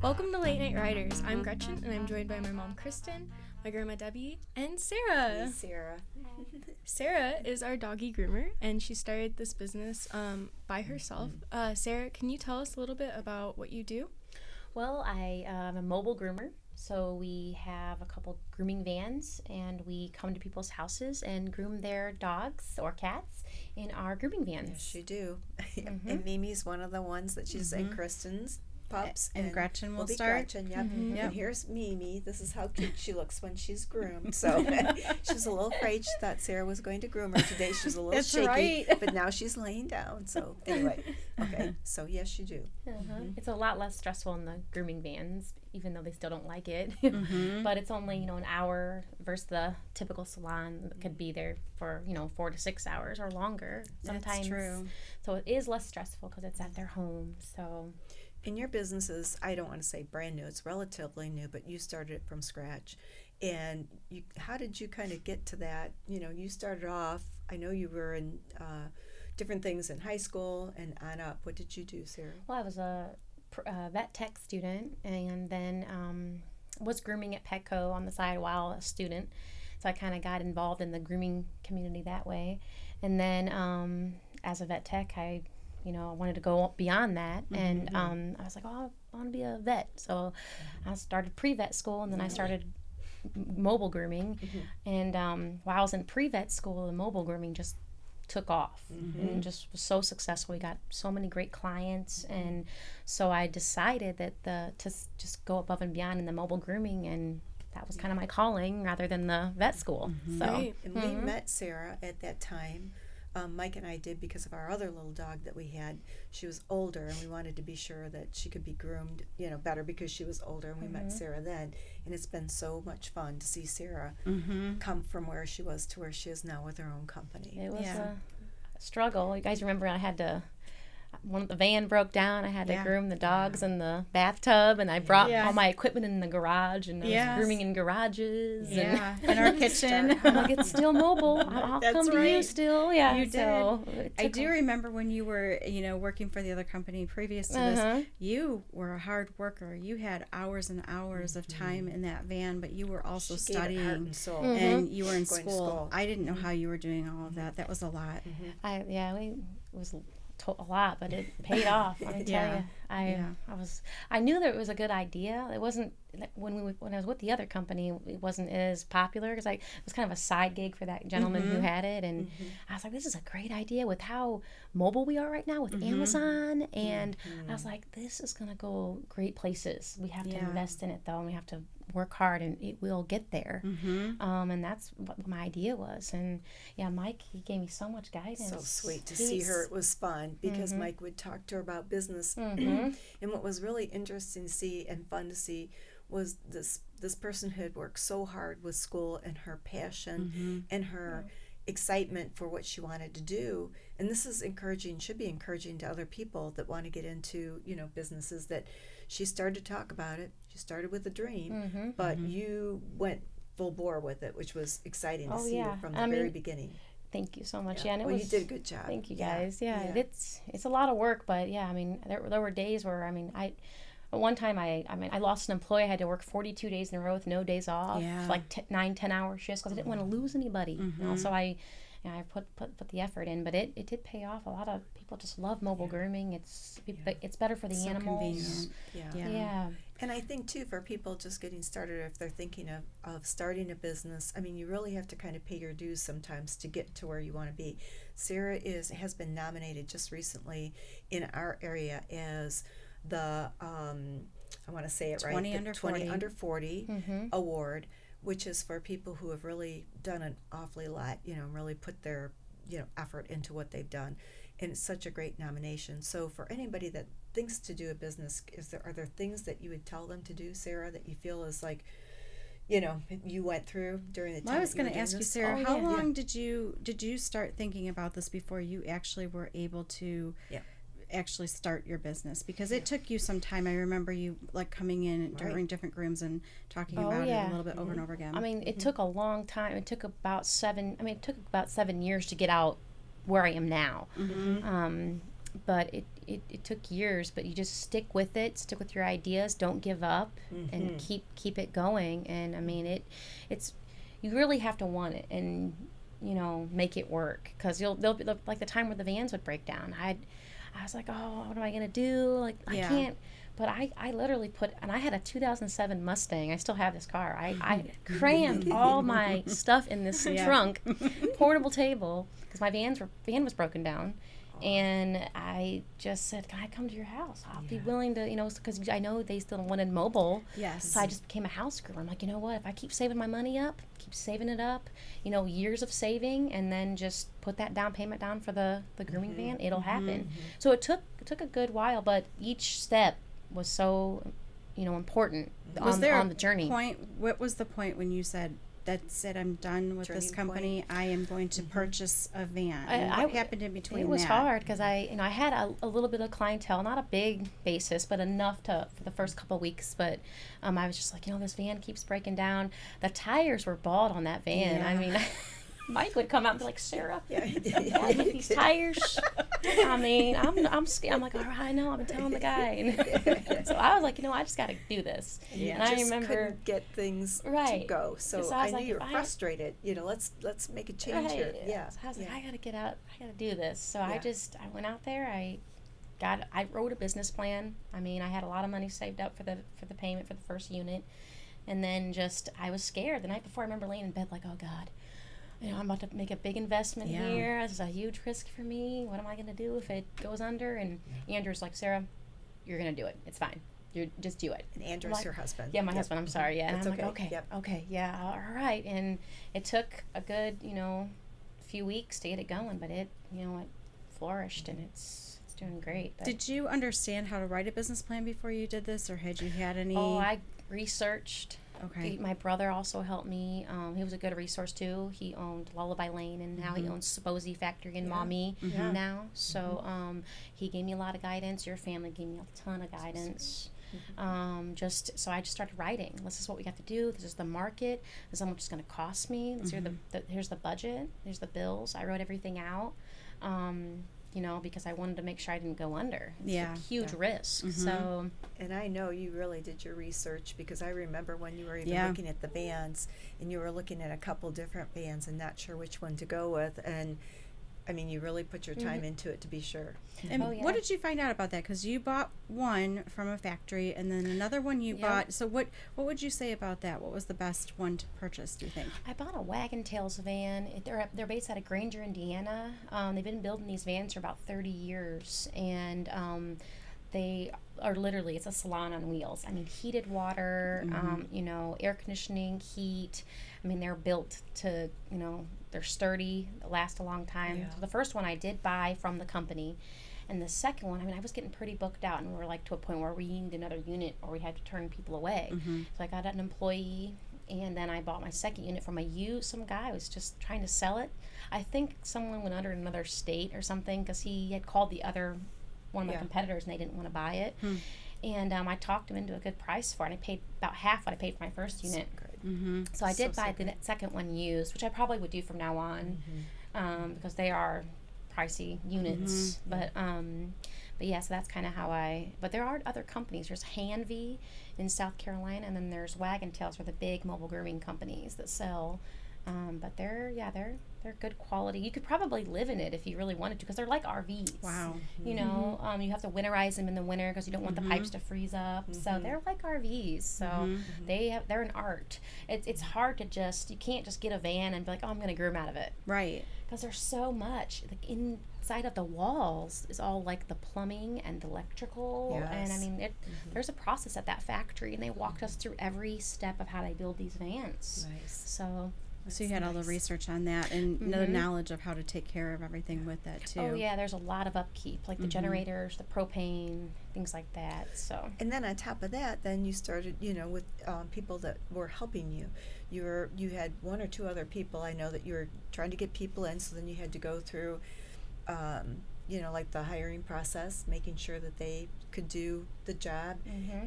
Welcome to Late Night Riders. I'm Gretchen, and I'm joined by my mom, Kristen, my grandma, Debbie, and Sarah. Hey, Sarah. Sarah is our doggy groomer, and she started this business by herself. Sarah, can you tell us a little bit about what you do? Well, I am a mobile groomer, so we have a couple grooming vans, and we come to people's houses and groom their dogs or cats in our grooming vans. Yes, you do. And Mimi's one of the ones that she's and Kristen's pups. And Gretchen will be start. Gretchen, yep. And here's Mimi. This is how cute she looks when she's groomed. So she was a little afraid. She thought Sarah was going to groom her today. She was a little That's shaky. right. But now she's laying down. So anyway, okay. So yes, you do. It's a lot less stressful in the grooming vans, even though they still don't like it. But it's only, an hour versus the typical salon that could be there for, 4 to 6 hours or longer sometimes. That's true. So it is less stressful because it's at their home. So In your business is, I don't want to say brand new, it's relatively new, but you started it from scratch. And how did you kind of get to that? You started off, I know you were in different things in high school and on up. What did you do, Sarah? Well, I was a vet tech student, and then was grooming at Petco on the side while a student. So I kind of got involved in the grooming community that way. And then as a vet tech, I wanted to go beyond that. And I was like, I want to be a vet. So I started pre-vet school, and then I started mobile grooming. And while I was in pre-vet school, the mobile grooming just took off and just was so successful. We got so many great clients, and so I decided that to just go above and beyond in the mobile grooming, and that was kind of my calling rather than the vet school. So Right. And we met Sarah at that time. Mike and I did because of our other little dog that we had. She was older, and we wanted to be sure that she could be groomed, better because she was older. And we met Sarah then, and it's been so much fun to see Sarah come from where she was to where she is now with her own company. it was a struggle. You guys remember one of the van broke down. I had to groom the dogs in the bathtub, and I brought all my equipment in the garage, and I was grooming in garages. Yeah, in our kitchen. I'm like, it's still mobile. I'll That's come to you right. still. Yeah, You did. so I do remember when you were, working for the other company previous to this, you were a hard worker. You had hours and hours of time in that van, but you were also She gave it heart studying, and soul. and you were in Going to school. school. I didn't know how you were doing all of that. That was a lot. it was a lot, but it paid off. Let me tell you, I knew that it was a good idea. It wasn't when I was with the other company, it wasn't as popular because it was kind of a side gig for that gentleman who had it, and I was like, this is a great idea with how mobile we are right now with Amazon, and I was like, this is gonna go great places. We have to invest in it though, and we have to work hard, and it will get there. And that's what my idea was. And Mike, he gave me so much guidance. So sweet to see her. It was fun because Mike would talk to her about business. And what was really interesting to see and fun to see was this person who had worked so hard with school and her passion and her excitement for what she wanted to do. And this is encouraging, should be encouraging to other people that want to get into, businesses, that she started to talk about it. She started with a dream, but you went full bore with it, which was exciting to see from the very beginning. Thank you so much. Yeah, and you did a good job. Thank you guys. It's a lot of work, but there were days where at one time I lost an employee. I had to work 42 days in a row with no days off, like 9-10 hour shifts, because I didn't want to lose anybody. So I put the effort in, but it did pay off. A lot of people just love mobile grooming. It's better for the So animals. convenient. Yeah. And I think too, for people just getting started, if they're thinking of starting a business, you really have to kind of pay your dues sometimes to get to where you want to be. Sarah has been nominated just recently in our area as the I want to say it 20 right, under the 20 40. under 40 award, which is for people who have really done an awfully lot, really put their effort into what they've done. And it's such a great nomination. So for anybody that thinks to do a business, are there things that you would tell them to do, Sarah, that you feel is like, you went through during the time? Well, I was going to ask you, Sarah, Oh, how yeah. long did you start thinking about this before you actually were able to actually start your business? Because it took you some time. I remember you coming in during different grooms and talking about it a little bit over and over again. It took a long time. It took about 7 years to get out where I am now. But it took years, but you just stick with it, stick with your ideas, don't give up, and keep it going. And I mean, it's you really have to want it and make it work, because they'll be like the time where the vans would break down. I was like, oh, what am I gonna do? Like I can't. But I literally and I had a 2007 Mustang. I still have this car. I crammed all my stuff in this trunk, portable table, because my van was broken down. And I just said, can I come to your house? I'll be willing to, because I know they still wanted mobile. Yes. So I just became a house groomer. I'm like, you know what? If I keep saving my money up, keep saving it up, years of saving, and then just put that down payment down for the grooming van, it'll happen. So it took a good while, but each step was so, important on the journey. What was the point when you said, that's it, I'm done with this company, I am going to purchase a van? What happened in between? It was hard, because I had a little bit of clientele, not a big basis, but enough for the first couple of weeks. But I was just like, this van keeps breaking down. The tires were bald on that van. I mean, Mike would come out and be like, Sarah, these tires. I mean, I'm scared. I'm like, all right, I know. I've been telling the guy. And so I was like, I just got to do this. Yeah. And I remember couldn't get things to go. So I knew you were frustrated. Let's make a change here. Yeah. So I was like, I got to get out. I got to do this. So I went out there. I wrote a business plan. I mean, I had a lot of money saved up for the payment for the first unit, and then I was scared the night before. I remember laying in bed like, oh God. I'm about to make a big investment here. This is a huge risk for me. What am I going to do if it goes under? And Andrew's like, Sarah, you're going to do it. It's fine. You just do it. And Andrew's your husband. Yeah, my husband. I'm sorry. Yeah. And I'm okay. like, okay, yeah, all right. And it took a good, few weeks to get it going, but it flourished, and it's doing great. But did you understand how to write a business plan before you did this, or had you had any? Oh, I researched. Okay. My brother also helped me. He was a good resource too. He owned Lullaby Lane, and now he owns Sabosi Factory in Maumee now. So he gave me a lot of guidance. Your family gave me a ton of guidance. So I just started writing. This is what we got to do. This is the market. This is how much it's going to cost me. Here's the budget. Here's the bills. I wrote everything out. Because I wanted to make sure I didn't go under. It's a huge risk. So, and I know you really did your research, because I remember when you were even looking at the vans, and you were looking at a couple different vans and not sure which one to go with. And I mean, you really put your time into it to be sure. And what did you find out about that? Because you bought one from a factory, and then another one you bought. So what would you say about that? What was the best one to purchase, do you think? I bought a Wagon Tails van. They're based out of Granger, Indiana. They've been building these vans for about 30 years, and they are literally, it's a salon on wheels. I mean, heated water, air conditioning, heat. I mean, they're built to, they're sturdy, they last a long time. Yeah. So the first one I did buy from the company. And the second one, I mean, I was getting pretty booked out, and we were like to a point where we needed another unit, or we had to turn people away. So I got an employee, and then I bought my second unit from some guy was just trying to sell it. I think someone went under in another state or something, because he had called one of my competitors, and they didn't want to buy it. And I talked him into a good price for it, and I paid about half what I paid for my first unit. So I did buy the second one used, which I probably would do from now on, because they are pricey units. But yeah, so that's kind of how but there are other companies. There's Hanvey in South Carolina, and then there's Wagon Tails, are the big mobile grooming companies that sell. But they're good quality. You could probably live in it if you really wanted to, because they're like RVs. Wow. You have to winterize them in the winter because you don't want the pipes to freeze up. So they're like RVs. So they're an art. It's hard to you can't just get a van and be like, oh, I'm going to groom out of it. Right. Because there's so much. Like inside of the walls is all like the plumbing and electrical. Yes. And I mean, there's a process at that factory, and they walked us through every step of how they build these vans. Nice. So you had all the research on that, and the knowledge of how to take care of everything with that too. Oh yeah, there's a lot of upkeep, like the generators, the propane, things like that. So. And then on top of that, then you started, with people that were helping you. You had one or two other people. I know that you were trying to get people in, so then you had to go through like the hiring process, making sure that they could do the job.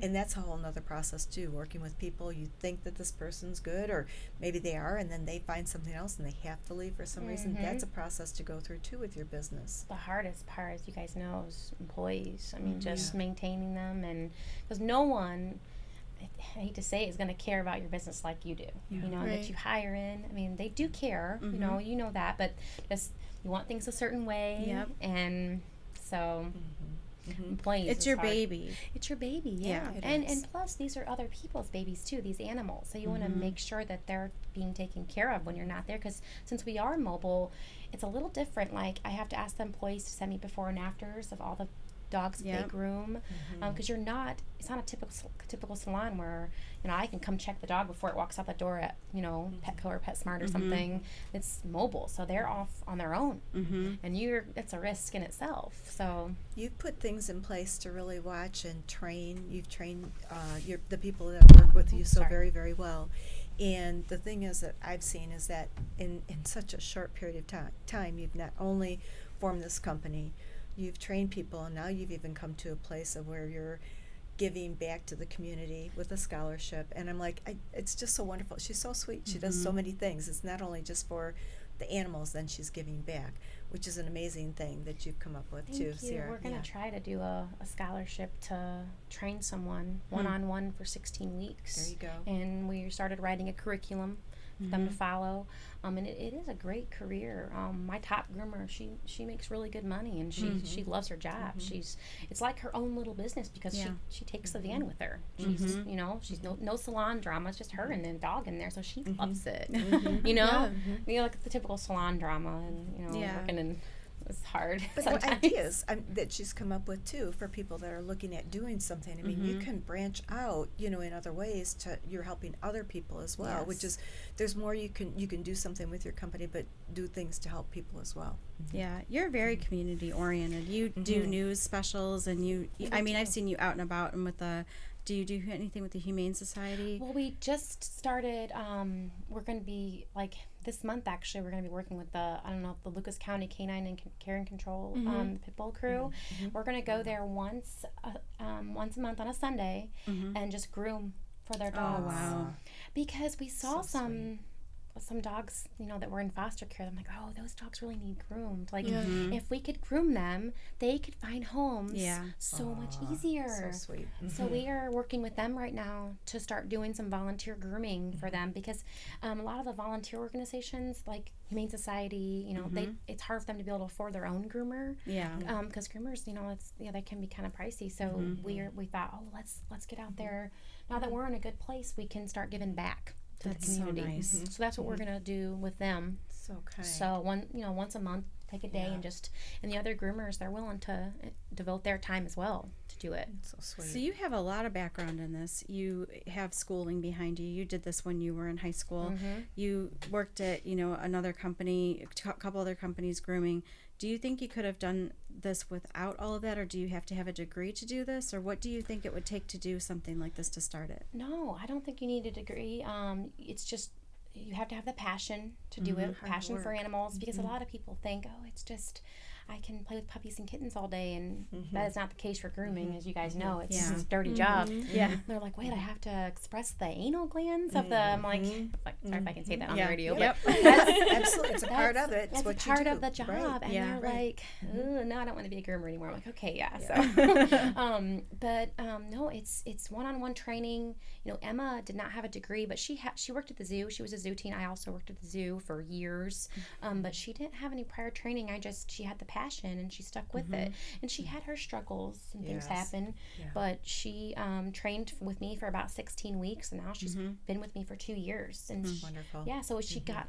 And that's a whole nother process too, working with people. You think that this person's good, or maybe they are, and then they find something else and they have to leave for some reason. That's a process to go through too with your business. The hardest part, as you guys know, is employees. I mean, just maintaining them, and because no one, I hate to say it, is going to care about your business like you do. That you hire in. I mean, they do care. You know that, but just you want things a certain way, and so employees. It's your baby. It's your baby, and plus these are other people's babies too. These animals, so you want to make sure that they're being taken care of when you're not there. Because since we are mobile, it's a little different. Like I have to ask the employees to send me before and afters of all the dogs they groom, because it's not a typical salon where I can come check the dog before it walks out the door at Petco or PetSmart or something. It's mobile, so they're off on their own, and it's a risk in itself. So you've put things in place to really watch and train. You've trained the people that have worked with you so very, very well. And the thing is that I've seen is that in such a short period of time, you've not only formed this company, you've trained people, and now you've even come to a place of where you're giving back to the community with a scholarship. And I'm like, it's just so wonderful. She's so sweet. She does so many things. It's not only just for the animals, then she's giving back, which is an amazing thing that you've come up with. Thank too, you. Sarah. We're going to try to do a scholarship to train someone one-on-one for 16 weeks. There you go. And we started writing a curriculum for them to follow. And it is a great career. My top groomer, she makes really good money, and she loves her job. It's like her own little business, because she takes the van with her. She's she's no salon drama. It's just her and the dog in there, so she loves it. Like the typical salon drama, and working in. It's hard. But the ideas that she's come up with too for people that are looking at doing something. I mean, you can branch out, in other ways you're helping other people as well, which is there's more you can do something with your company, but do things to help people as well. Yeah, you're very community oriented. You do news specials, and I've seen you out and about and with the. Do you do anything with the Humane Society? Well, we just started. We're going to be this month. Actually, we're going to be working with the Lucas County Canine and Care and Control Pit Bull crew. We're going to go there once a month on a Sunday and just groom for their dogs. Oh wow! Because we saw some dogs, that were in foster care. I'm like, oh, those dogs really need groomed. If we could groom them, they could find homes so much easier. So sweet. So we are working with them right now to start doing some volunteer grooming for them, because a lot of the volunteer organizations like Humane Society, it's hard for them to be able to afford their own groomer. Yeah. Because groomers, they can be kind of pricey. So we thought, oh, let's get out there. Now that we're in a good place, we can start giving back to the community. So nice. So that's what we're gonna do with them. So kind. So once a month, take a day and the other groomers, they're willing to devote their time as well to do it. So sweet. So you have a lot of background in this. You have schooling behind you. You did this when you were in high school. You worked at another company, a couple other companies grooming. Do you think you could have done this without all of that, or do you have to have a degree to do this, or what do you think it would take to do something like this to start it? No, I don't think you need a degree. It's just you have to have the passion to do it, passion for animals, because a lot of people think, oh, it's just I can play with puppies and kittens all day, and that is not the case for grooming, as you guys know. It's a dirty job. Yeah. They're like, wait, I have to express the anal glands of the. I'm like, sorry if I can say that on the radio, but absolutely, it's a part of it. It's what part of the job, right. and they're like, no, I don't want to be a groomer anymore. I'm like, okay, so, no, it's one-on-one training. Emma did not have a degree, but she worked at the zoo. She was a zoo teen. I also worked at the zoo for years, but she didn't have any prior training. She had the passion, and she stuck with it, and she had her struggles and things happen, but she trained with me for about 16 weeks, and now she's been with me for 2 years, and wonderful. So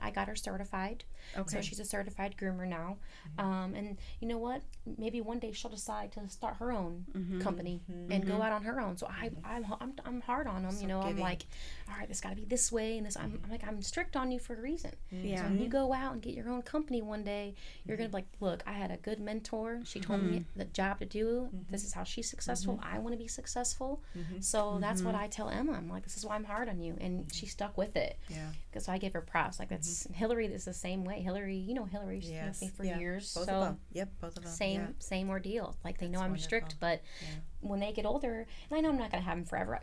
I got her certified. Okay. So she's a certified groomer now, and you know what, maybe one day she'll decide to start her own company and go out on her own. So I'm hard on them. So I'm like, all right, this got to be this way, and this. I'm strict on you for a reason. Yeah. So when you go out and get your own company one day, you're gonna be like, look, I had a good mentor. She told me the job to do. This is how she's successful. I want to be successful. So that's what I tell Emma. I'm like, this is why I'm hard on you. And she stuck with it. Yeah. Because I give her props. Like, that's Hillary is the same way. Hillary, you know Hillary. She's been with me for years. Both of them. Yep, both of them. Same ordeal. Like, they know I'm strict, but when they get older, and I know I'm not going to have them forever.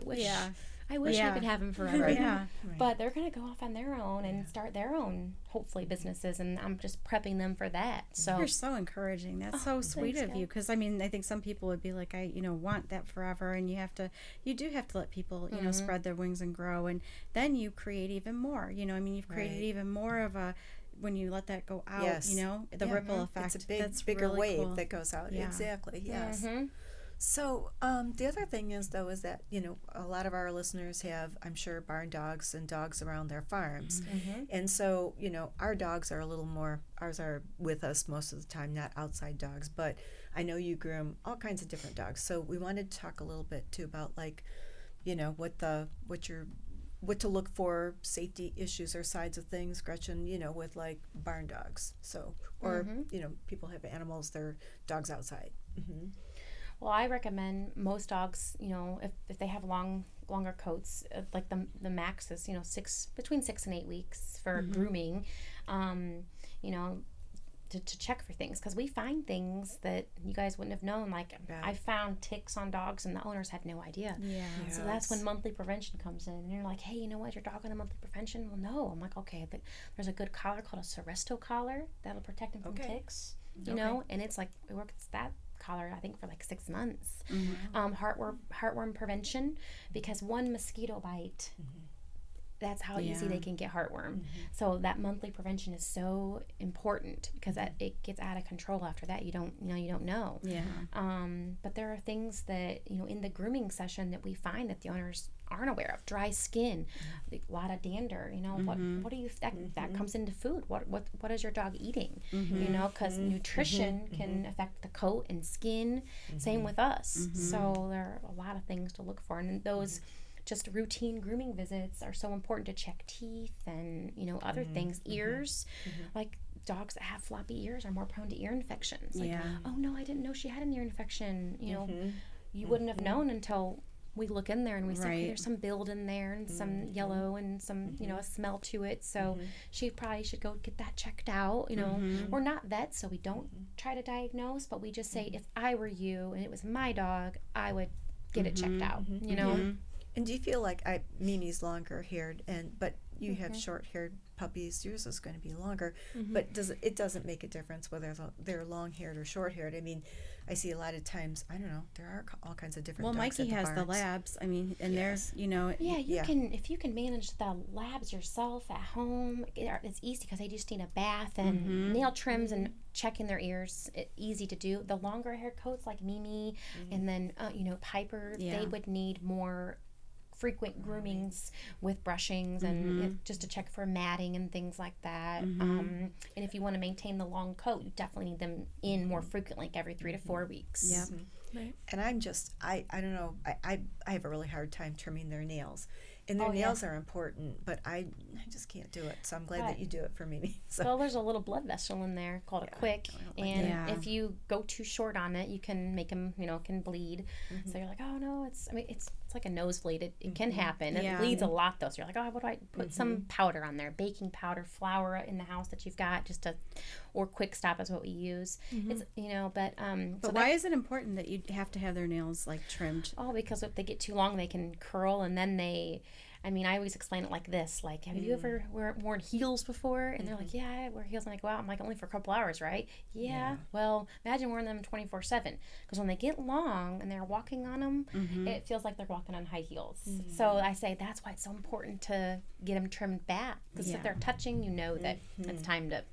I wish I could have them forever. But they're going to go off on their own and start their own, hopefully, businesses, and I'm just prepping them for that. So you're so encouraging. That's so sweet of you, because I mean, I think some people would be like, I want that forever, and you do have to let people spread their wings and grow, and then you create even more. You've created even more of a, when you let that go out, the ripple effect. It's a bigger really wave that goes out. Exactly. Yes. So the other thing is that, a lot of our listeners have, I'm sure, barn dogs and dogs around their farms. And so, our dogs are ours are with us most of the time, not outside dogs, but I know you groom all kinds of different dogs. So we wanted to talk a little bit too about, like, what to look for, safety issues or sides of things, Gretchen, with like barn dogs. So, or, people have animals, their dogs outside. Well, I recommend most dogs, if they have longer coats, like the max is, between 6 and 8 weeks for grooming, to check for things, because we find things that you guys wouldn't have known. Like, I found ticks on dogs and the owners had no idea. So that's when monthly prevention comes in, and you're like, hey, you know what, your dog on a monthly prevention? Well, no. I'm like, okay, there's a good collar called a Seresto collar that'll protect him from ticks, and it's like, it works that collar, I think, for like 6 months. Heartworm prevention, because one mosquito bite, that's how easy they can get heartworm. So that monthly prevention is so important, because it gets out of control after that. You don't know. But there are things that, in the grooming session that we find that the owners aren't aware of. Dry skin, a lot of dander, what do you, that comes into food. What is your dog eating? Because nutrition can affect the coat and skin. Same with us. So there are a lot of things to look for, and those just routine grooming visits are so important to check teeth and other things. Ears, like dogs that have floppy ears are more prone to ear infections. Like, oh no, I didn't know she had an ear infection. You wouldn't have known until we look in there and we say, okay, there's some build in there and some yellow and some a smell to it, so she probably should go get that checked out. We're not vets, so we don't try to diagnose, but we just say, if I were you and it was my dog, I would get it checked out. And do you feel like Mimi's longer haired, but you have short haired puppies? Yours is going to be longer, but it doesn't make a difference whether they're long haired or short haired. I mean, I see a lot of times, I don't know, there are all kinds of different dogs. Mikey has the labs. I mean, and there's can, if you can manage the labs yourself at home, it's easy, because they just need a bath and nail trims and checking their ears. It's easy to do. The longer hair coats like Mimi and then Piper, they would need more frequent groomings with brushings and just to check for matting and things like that. And if you want to maintain the long coat, you definitely need them in more frequently, like every 3 to 4 weeks. Right. And I'm just, I don't know, I have a really hard time trimming their nails. And their nails are important, but I just can't do it. So I'm glad that you do it for me. So. Well, there's a little blood vessel in there called a quick, and if you go too short on it, you can make them, can bleed. So you're like, oh no, it's like a nosebleed. It can happen. It bleeds a lot though. So you're like, oh, what do I put? Some powder on there, baking powder, flour in the house that you've got, or Quick Stop is what we use. It's but so why is it important that you have to have their nails like trimmed? Oh, because if they get too long, they can curl, and then I always explain it like this. Like, have you ever worn heels before? And they're like, yeah, I wear heels when I go out. I'm like, only for a couple hours, right? Yeah. Well, imagine wearing them 24/7. Because when they get long and they're walking on them, it feels like they're walking on high heels. So I say that's why it's so important to get them trimmed back. Because if they're touching, that it's time to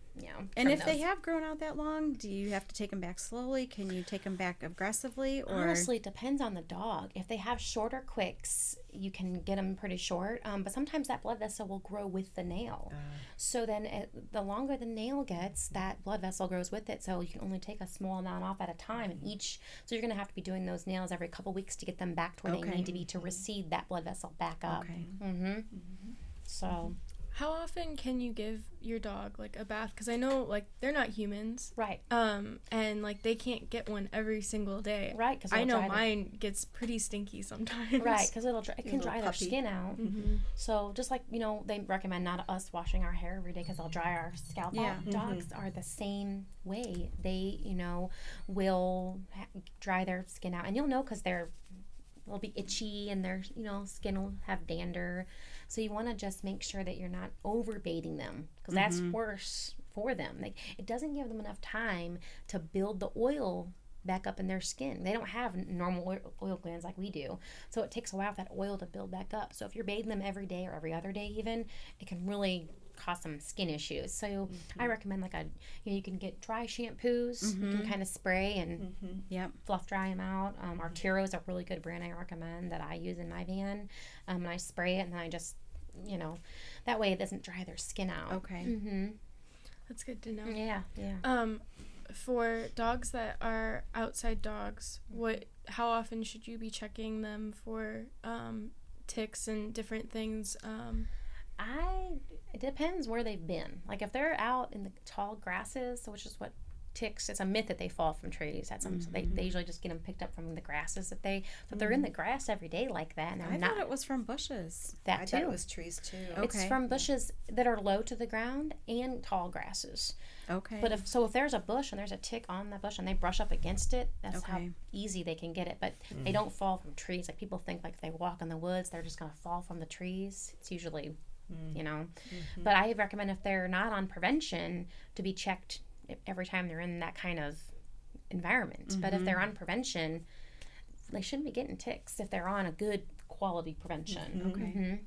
and if they have grown out that long, do you have to take them back slowly? Can you take them back aggressively? Or honestly, it depends on the dog. If they have shorter quicks, you can get them pretty short. But sometimes that blood vessel will grow with the nail. So then the longer the nail gets, that blood vessel grows with it. So you can only take a small amount off at a time. And so you're going to have to be doing those nails every couple weeks to get them back to where they need to be to recede that blood vessel back up. So How often can you give your dog like a bath? Because I know like they're not humans, Right. And like they can't get one every single day. Right. Because I know mine gets pretty stinky sometimes. Right, because it can dry their puppy. skin out. Mm-hmm. So just like, they recommend not us washing our hair every day because they'll dry our scalp out. Dogs are the same way. They, will dry their skin out. And you'll know because they'll be itchy and their, skin will have dander. So you want to just make sure that you're not over bathing them because that's worse for them. Like, it doesn't give them enough time to build the oil back up in their skin. They don't have normal oil glands like we do. So it takes a while for that oil to build back up. So if you're bathing them every day or every other day even, it can really cause some skin issues. So I recommend like you can get dry shampoos. You can kind of spray and fluff dry them out. Arturo is a really good brand I recommend that I use in my van. And I spray it and then I just, that way it doesn't dry their skin out. Okay. That's good to know. Yeah. For dogs that are outside dogs, how often should you be checking them for ticks and different things? It depends where they've been. Like if they're out in the tall grasses, which is what ticks, it's a myth that they fall from trees. That's so they usually just get them picked up from the grasses if they're in the grass every day like that. And I thought it was from bushes. That too. I thought it was trees too. Okay. It's from bushes that are low to the ground and tall grasses. Okay. But if there's a bush and there's a tick on the bush and they brush up against it, that's how easy they can get it. But they don't fall from trees. Like people think like if they walk in the woods, they're just going to fall from the trees. It's usually, But I recommend if they're not on prevention to be checked every time they're in that kind of environment. But if they're on prevention, they shouldn't be getting ticks if they're on a good quality prevention. Okay.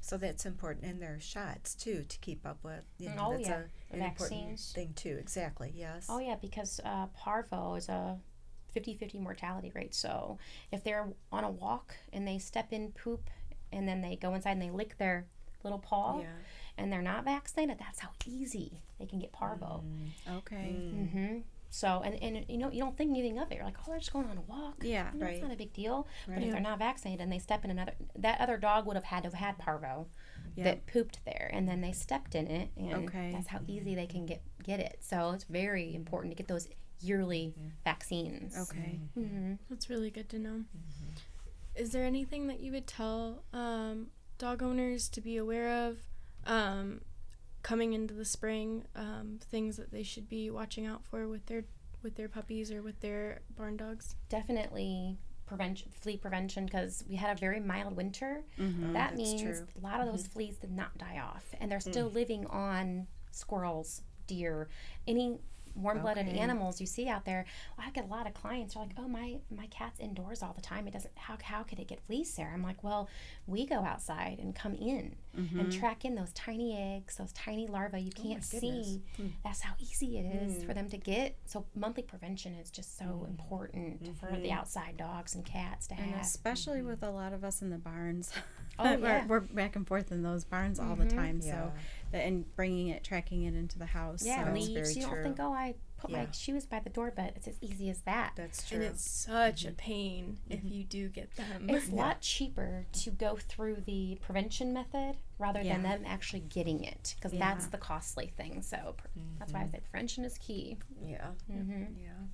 So that's important, and there are shots too to keep up with. That's an important vaccines thing too. Exactly. Yes. Oh yeah, because parvo is a 50-50 mortality rate. So if they're on a walk and they step in poop and then they go inside and they lick their little paw and they're not vaccinated, that's how easy they can get parvo. Okay. So, and you don't think anything of it. You're like, oh, they're just going on a walk. Yeah, It's not a big deal. But if they're not vaccinated and they step in that other dog would have had to have had parvo that pooped there, and then they stepped in it, and that's how easy they can get it. So it's very important to get those yearly vaccines. Okay. That's really good to know. Is there anything that you would tell dog owners to be aware of coming into the spring, things that they should be watching out for with their puppies or with their barn dogs? Definitely flea prevention, because we had a very mild winter. That means a lot of those fleas did not die off, and they're still living on squirrels, deer, any warm-blooded animals you see out there. I get a lot of clients who are like, oh, my cat's indoors all the time. It doesn't, how could it get fleas, Sarah? I'm like, well, we go outside and come in and track in those tiny eggs, those tiny larvae you can't see. That's how easy it is for them to get. So monthly prevention is just so important for the outside dogs and cats to have. And especially with a lot of us in the barns. Oh, yeah. We're back and forth in those barns all the time. So, and tracking it into the house. Yeah, so. leaves. You don't think, oh, I put my shoes by the door, but it's as easy as that. That's true. And it's such a pain if you do get them. It's a lot cheaper to go through the prevention method rather than them actually getting it, because that's the costly thing. So that's why I say prevention is key. Yeah,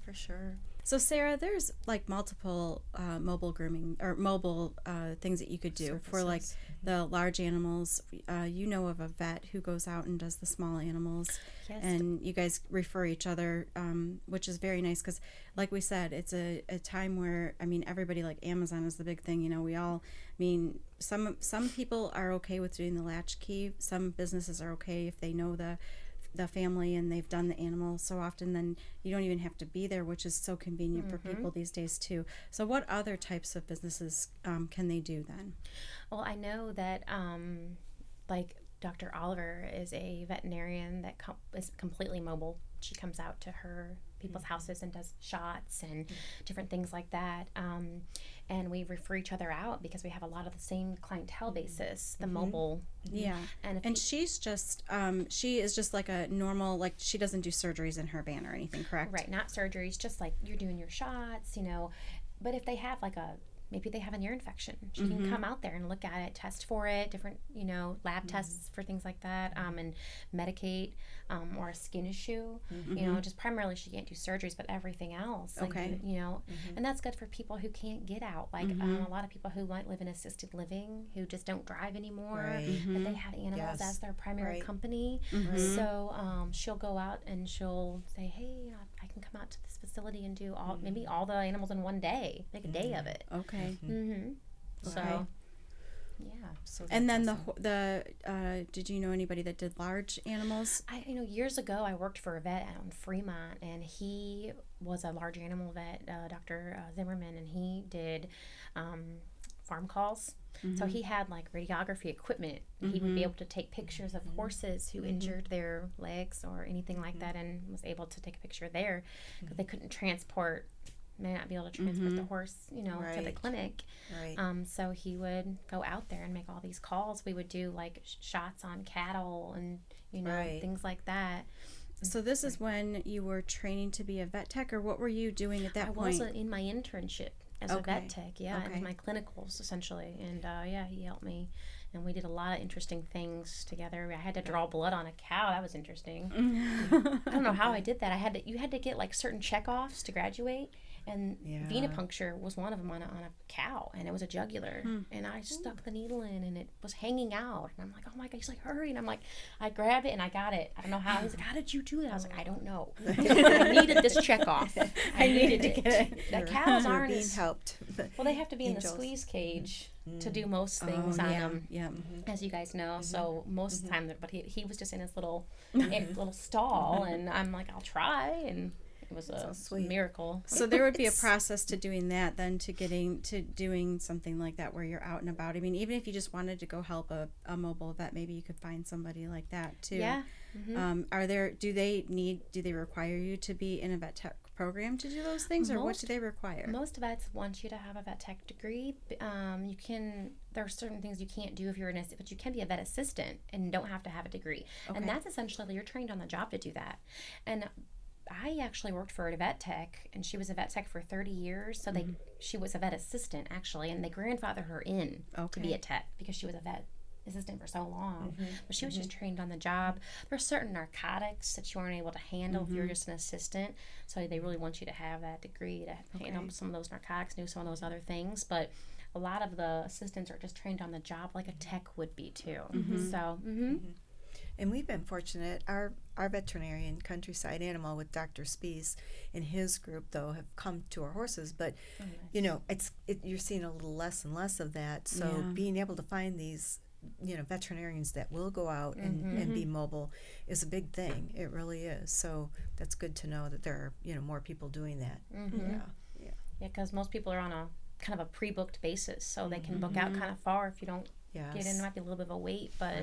for sure. So Sarah, there's like multiple mobile grooming or mobile things that you could do for like the large animals. You know of a vet who goes out and does the small animals, and you guys refer each other, which is very nice, because like we said, it's a time where, I mean, everybody, like Amazon is the big thing. We all, some people are okay with doing the latchkey. Some businesses are okay if they know the family and they've done the animal so often, then you don't even have to be there, which is so convenient for people these days too. So what other types of businesses can they do then? Well, I know that like Dr. Oliver is a veterinarian that is completely mobile. She comes out to her people's houses and does shots and different things like that. And we refer each other out because we have a lot of the same clientele basis, the mobile. Yeah. And she's just, she is just like a normal, like she doesn't do surgeries in her van or anything, correct? Right, not surgeries, just like you're doing your shots, But if they have like a maybe they have an ear infection. She can come out there and look at it, test for it, different, lab tests for things like that, and medicate, or a skin issue. Just primarily she can't do surgeries, but everything else. And that's good for people who can't get out. Like a lot of people who might live in assisted living, who just don't drive anymore, but they have animals as their primary company. So she'll go out and she'll say, hey, I can come out to this facility and do maybe all the animals in one day, make a day of it. Okay. So, yeah. So and then awesome. Did you know anybody that did large animals? Years ago I worked for a vet out in Fremont, and he was a large animal vet, Dr. Zimmerman, and he did farm calls. So he had like radiography equipment. He would be able to take pictures of horses who injured their legs or anything like that, and was able to take a picture there, because they couldn't may not be able to transport the horse, to the clinic. So he would go out there and make all these calls. We would do like shots on cattle and, things like that. So this is when you were training to be a vet tech, or what were you doing at that point? I was in my internship as a vet tech, and my clinicals essentially. And he helped me. And we did a lot of interesting things together. I had to draw blood on a cow. That was interesting. I don't know how I did that. You had to get like certain checkoffs to graduate. And venipuncture was one of them on a cow, and it was a jugular. And I stuck the needle in, and it was hanging out. And I'm like, oh my God, he's like, hurry. And I'm like, I grabbed it and I got it. I don't know how. He's like, how did you do that? I was like, I don't know. I needed this checkoff. I needed to get it. The cows aren't being helped. Well, they have to be in the squeeze cage to do most things on them, as you guys know. So most of the time, but he was just in his little stall, and I'm like, I'll try, and it was a miracle. So there would be a process to doing that, then to getting to doing something like that where you're out and about. I mean, even if you just wanted to go help a mobile vet, maybe you could find somebody like that too. Yeah. Do they require you to be in a vet tech program to do those things, or what do they require? Most vets want you to have a vet tech degree. There are certain things you can't do if you're but you can be a vet assistant and don't have to have a degree. And that's essentially, you're trained on the job to do that. And I actually worked for a vet tech, and she was a vet tech for 30 years. So she was a vet assistant actually, and they grandfathered her in to be a tech because she was a vet assistant for so long. But she was just trained on the job. There are certain narcotics that you aren't able to handle if you're just an assistant. So they really want you to have that degree to handle some of those narcotics, do some of those other things. But a lot of the assistants are just trained on the job like a tech would be too. So. And we've been fortunate. Our veterinarian, Countryside Animal, with Dr. Spees and his group, though, have come to our horses. But, you're seeing a little less and less of that. So being able to find these, veterinarians that will go out and be mobile is a big thing. It really is. So that's good to know that there are, more people doing that. Yeah, because most people are on a kind of a pre-booked basis. So they can book out kind of far if you don't get in. It might be a little bit of a wait, but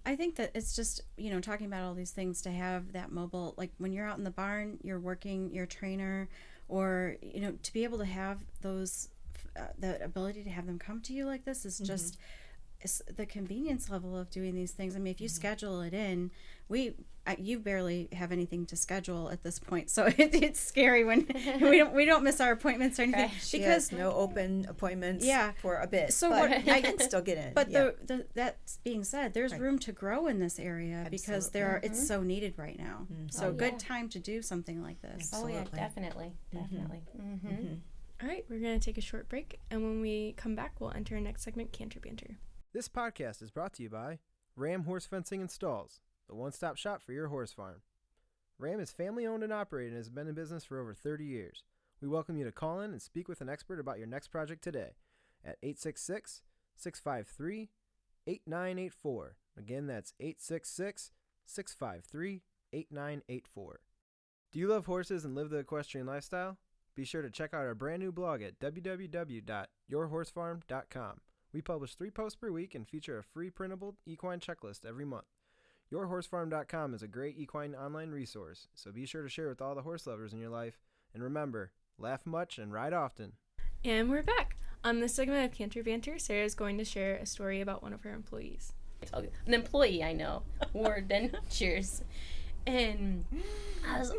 I think that it's just talking about all these things, to have that mobile, like when you're out in the barn, you're working your trainer, or to be able to have those the ability to have them come to you like this is just the convenience level of doing these things. I mean, if you schedule it in, you barely have anything to schedule at this point, so it's scary when we don't miss our appointments or anything, because no open appointments for a bit. So but I can still get in. But that being said, there's room to grow in this area because it's so needed right now. So good time to do something like this. Absolutely. Oh yeah, definitely. All right, we're gonna take a short break, and when we come back, we'll enter our next segment, Canter Banter. This podcast is brought to you by Ramm Horse Fencing and Stalls, the one-stop shop for your horse farm. Ramm is family-owned and operated and has been in business for over 30 years. We welcome you to call in and speak with an expert about your next project today at 866-653-8984. Again, that's 866-653-8984. Do you love horses and live the equestrian lifestyle? Be sure to check out our brand new blog at www.yourhorsefarm.com. We publish 3 posts per week and feature a free printable equine checklist every month. Yourhorsefarm.com is a great equine online resource, so be sure to share with all the horse lovers in your life. And remember, laugh much and ride often. And we're back. On this segment of Canter Banter, Sarah is going to share a story about one of her employees. An employee I know wore dentures, And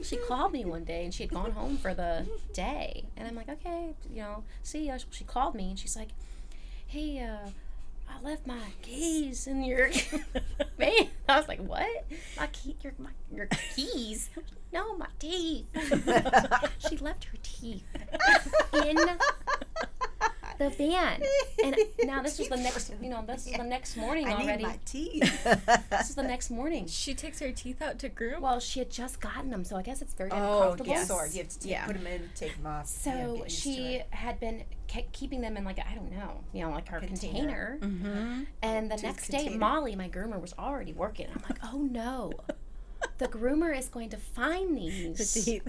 she called me one day, and she had gone home for the day. And I'm like, okay, see ya. She called me, and she's like, hey, I left my keys in your van. I was like, what? Your keys? No, my teeth. She left her teeth in the van. And now this was the next morning already. I need my teeth. This is the next morning. She takes her teeth out to groom? Well, she had just gotten them, so I guess it's very uncomfortable. Yes. You have to put them in, take them off. So she had been keeping them in like like her container. Mm-hmm. And the next day, Molly, my groomer, was already working. I'm like, oh no, the groomer is going to find these teeth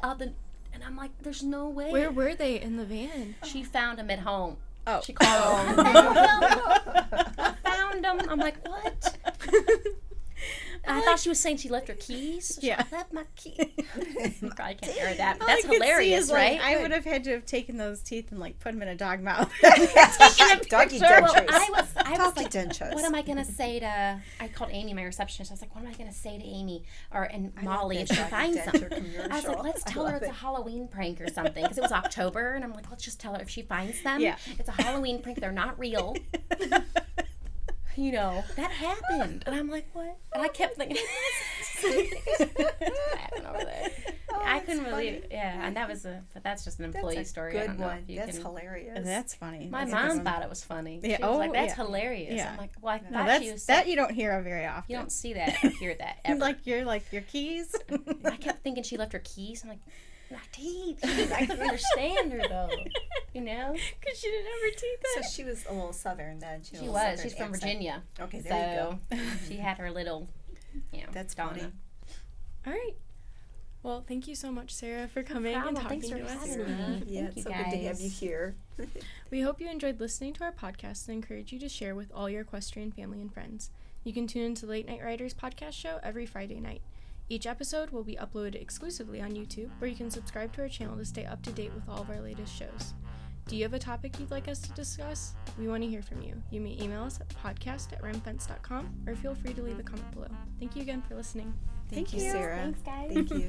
out the. And I'm like, there's no way. Where were they in the van? She found them at home. Oh. She called them. I found them. I'm like, what? I thought she was saying she left her keys. I left my keys. You probably can't hear that, but that's hilarious, right? I would have had to have taken those teeth and like put them in a dog mouth. Doggy dentures. Well, I was like, dentures. what am I going to say to, I called Amy, my receptionist. I was like, what am I going to say to Amy and Molly if she finds them? I was like, let's tell her it's a Halloween prank or something, because it was October, and I'm like, let's just tell her if she finds them, it's a Halloween prank. They're not real. That happened. And I'm like, what? And I kept thinking, what's happening over there? I couldn't believe it. Yeah, and but that's just an employee story. Good one. That's hilarious. That's funny. My mom thought it was funny. Yeah. She was like, that's hilarious. Yeah. I'm like, well, I thought she was that you don't hear of very often. You don't see that or hear that ever. your keys. I kept thinking she left her keys. I'm like, my teeth. I couldn't understand her though. Because she didn't have her teeth out. So she was a little southern then. She was. She's from Virginia. Okay, there you go. She had her little, That's funny. All right. Well, thank you so much, Sarah, for coming and talking to us. Yeah, it's so good to have you here. We hope you enjoyed listening to our podcast and encourage you to share with all your equestrian family and friends. You can tune into the Late Night Riders podcast show every Friday night. Each episode will be uploaded exclusively on YouTube, where you can subscribe to our channel to stay up to date with all of our latest shows. Do you have a topic you'd like us to discuss? We want to hear from you. You may email us at podcast@rammfence.com or feel free to leave a comment below. Thank you again for listening. Thank you, Sarah. Thanks, guys. Thank you.